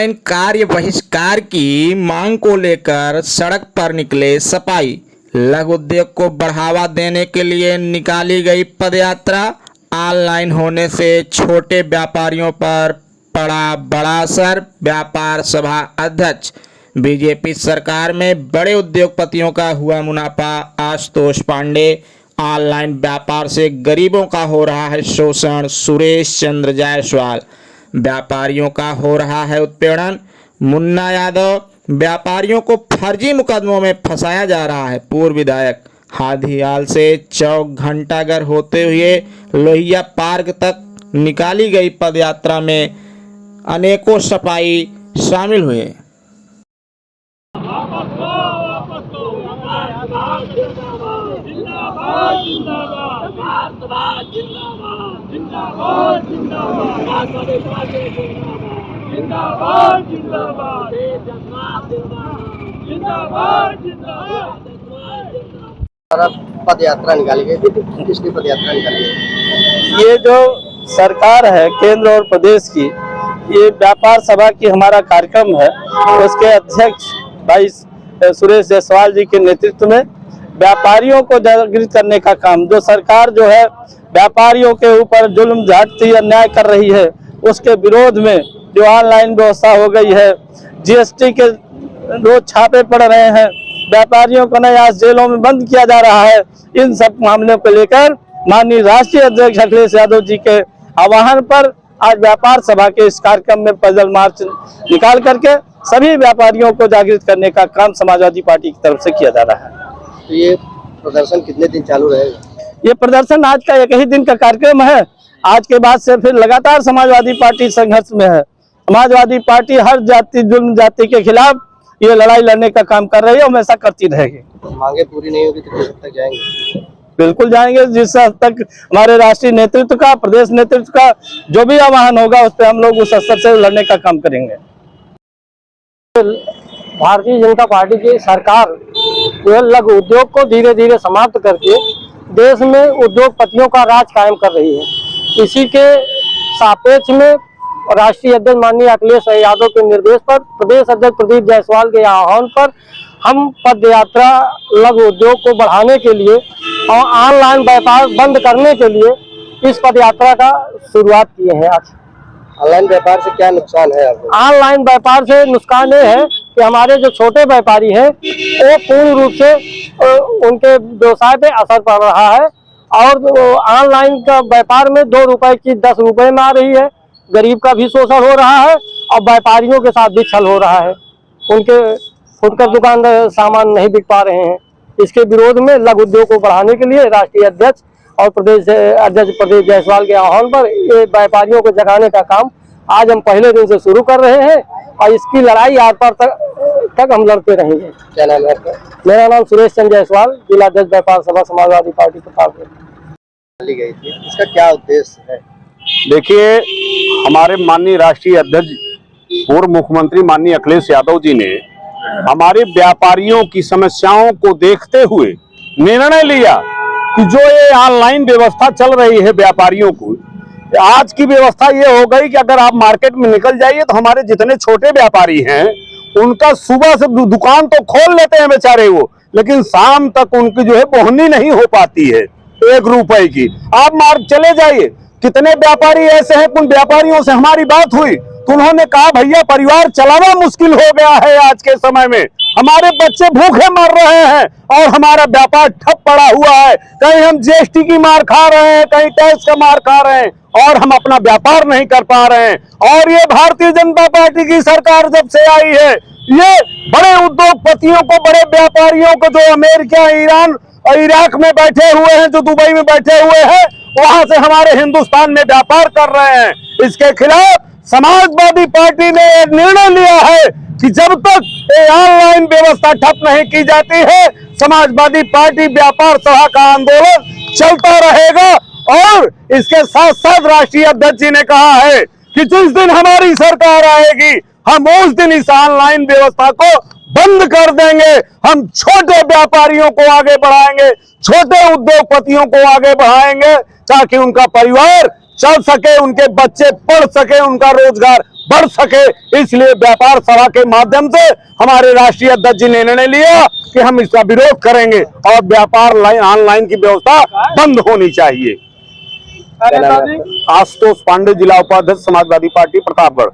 Online कार्य बहिष्कार की मांग को लेकर सड़क पर निकले सपाई। लघु उद्योग को बढ़ावा देने के लिए निकाली गई पदयात्रा। ऑनलाइन होने से छोटे व्यापारियों पर पड़ा बड़ा असर। व्यापार सभा अध्यक्ष बीजेपी सरकार में बड़े उद्योगपतियों का हुआ मुनाफा। आशुतोष पांडे। ऑनलाइन व्यापार से गरीबों का हो रहा है शोषण। सुरेश चंद्र जायसवाल। व्यापारियों का हो रहा है उत्पीड़न। मुन्ना यादव। व्यापारियों को फर्जी मुकदमों में फंसाया जा रहा है। पूर्व विधायक। हादीहाल से चौक घंटाघर होते हुए लोहिया पार्क तक निकाली गई पदयात्रा में अनेकों सपाई शामिल हुए। पद यात्रा निकाली गई थी, किसकी पद यात्रा निकाली गई? ये जो सरकार है केंद्र और प्रदेश की, ये व्यापार सभा की हमारा कार्यक्रम है। उसके अध्यक्ष भाई सुरेश जायसवाल जी के नेतृत्व में व्यापारियों को जागृत करने का काम, जो सरकार जो है व्यापारियों के ऊपर जुल्म ज्यादती अन्याय कर रही है, उसके विरोध में जो ऑनलाइन व्यवस्था हो गई है, जीएसटी के रोज छापे पड़ रहे हैं, व्यापारियों को नया जेलों में बंद किया जा रहा है, इन सब मामलों को लेकर माननीय राष्ट्रीय अध्यक्ष अखिलेश यादव जी के आह्वान पर आज व्यापार सभा के इस कार्यक्रम में पैदल मार्च निकाल करके सभी व्यापारियों को जागृत करने का काम समाजवादी पार्टी की तरफ से किया जा रहा है। तो ये प्रदर्शन कितने दिन चालू रहेगा? ये प्रदर्शन आज का एक ही दिन का कार्यक्रम है। आज के बाद से फिर लगातार समाजवादी पार्टी संघर्ष में है। समाजवादी पार्टी हर जाति जुल्म जाति के खिलाफ ये लड़ाई लड़ने का काम कर रही है, हमेशा करती रहेगी। मांगे पूरी नहीं होगी तो किस हद तक जाएंगे? बिल्कुल जाएंगे, जिस हद तक हमारे राष्ट्रीय नेतृत्व का, प्रदेश नेतृत्व का जो भी आह्वान होगा उस पर हम लोग उस स्तर से लड़ने का काम करेंगे। भारतीय जनता पार्टी की सरकार जो लघु उद्योग को धीरे धीरे समाप्त करके देश में उद्योगपतियों का राज कायम कर रही है। इसी के सापेक्ष में राष्ट्रीय अध्यक्ष माननीय अखिलेश यादव के निर्देश पर, प्रदेश अध्यक्ष प्रदीप जायसवाल के आह्वान पर हम पद यात्रा लघु उद्योग को बढ़ाने के लिए और ऑनलाइन व्यापार बंद करने के लिए इस पद यात्रा का शुरुआत किए हैं। आज ऑनलाइन व्यापार से क्या नुकसान है आपको? ऑनलाइन व्यापार से नुकसान ये है कि हमारे जो छोटे व्यापारी हैं वो पूर्ण रूप से उनके व्यवसाय पे असर पड़ रहा है और ऑनलाइन का व्यापार में 2 रुपए की 10 रुपए में आ रही है। गरीब का भी शोषण हो रहा है और व्यापारियों के साथ भी छल हो रहा है। उनके फुटकर दुकान सामान नहीं बिक पा रहे हैं। इसके विरोध में लघु उद्योग को बढ़ाने के लिए राष्ट्रीय अध्यक्ष और प्रदेश अध्यक्ष प्रदीप जायसवाल के आह्वान पर ये व्यापारियों को जगाने का काम आज हम पहले दिन से शुरू कर रहे हैं और इसकी लड़ाई आर पार तक हम लड़ते रहेंगे। क्या नाम है आपका? मेरा नाम सुरेश चंद्र जायसवाल, जिला अध्यक्ष व्यापार सभा समाजवादी पार्टी प्रतापगढ़। निकाली गई थी, इसका क्या उद्देश्य है? देखिए, हमारे माननीय राष्ट्रीय अध्यक्ष पूर्व मुख्यमंत्री माननीय अखिलेश यादव जी ने हमारे व्यापारियों की समस्याओं को देखते हुए निर्णय लिया कि जो ये ऑनलाइन व्यवस्था चल रही है व्यापारियों को, आज की व्यवस्था ये हो गई कि अगर आप मार्केट में निकल जाइए तो हमारे जितने छोटे व्यापारी हैं उनका सुबह से दुकान तो खोल लेते हैं बेचारे वो, लेकिन शाम तक उनकी जो है बोहनी नहीं हो पाती है 1 रुपए की। आप मार्ग चले जाइए, कितने व्यापारी ऐसे हैं, उन व्यापारियों से हमारी बात हुई तो उन्होंने कहा भैया परिवार चलाना मुश्किल हो गया है आज के समय में, हमारे बच्चे भूखे मर रहे हैं और हमारा व्यापार ठप पड़ा हुआ है। कहीं हम जीएसटी की मार खा रहे हैं, कहीं टैक्स का मार खा रहे हैं और हम अपना व्यापार नहीं कर पा रहे हैं। और ये भारतीय जनता पार्टी की सरकार जब से आई है, ये बड़े उद्योगपतियों को, बड़े व्यापारियों को जो अमेरिका, ईरान और इराक में बैठे हुए हैं, जो दुबई में बैठे हुए हैं, वहां से हमारे हिंदुस्तान में व्यापार कर रहे हैं, इसके खिलाफ समाजवादी पार्टी ने एक निर्णय लिया है कि जब तक ये ऑनलाइन व्यवस्था ठप नहीं की जाती है, समाजवादी पार्टी व्यापार सभा का आंदोलन चलता रहेगा। और इसके साथ साथ राष्ट्रीय अध्यक्ष जी ने कहा है कि जिस दिन हमारी सरकार आएगी हम उस दिन इस ऑनलाइन व्यवस्था को बंद कर देंगे। हम छोटे व्यापारियों को आगे बढ़ाएंगे, छोटे उद्योगपतियों को आगे बढ़ाएंगे ताकि उनका परिवार चल सके, उनके बच्चे पढ़ सके, उनका रोजगार बढ़ सके, इसलिए व्यापार सभा के माध्यम से हमारे राष्ट्रीय अध्यक्ष जी ने निर्णय लिया कि हम इसका विरोध करेंगे और व्यापार ऑनलाइन की व्यवस्था बंद होनी चाहिए। क्या नाम है आपका? आशुतोष पांडे, जिला उपाध्यक्ष समाजवादी पार्टी प्रतापगढ़।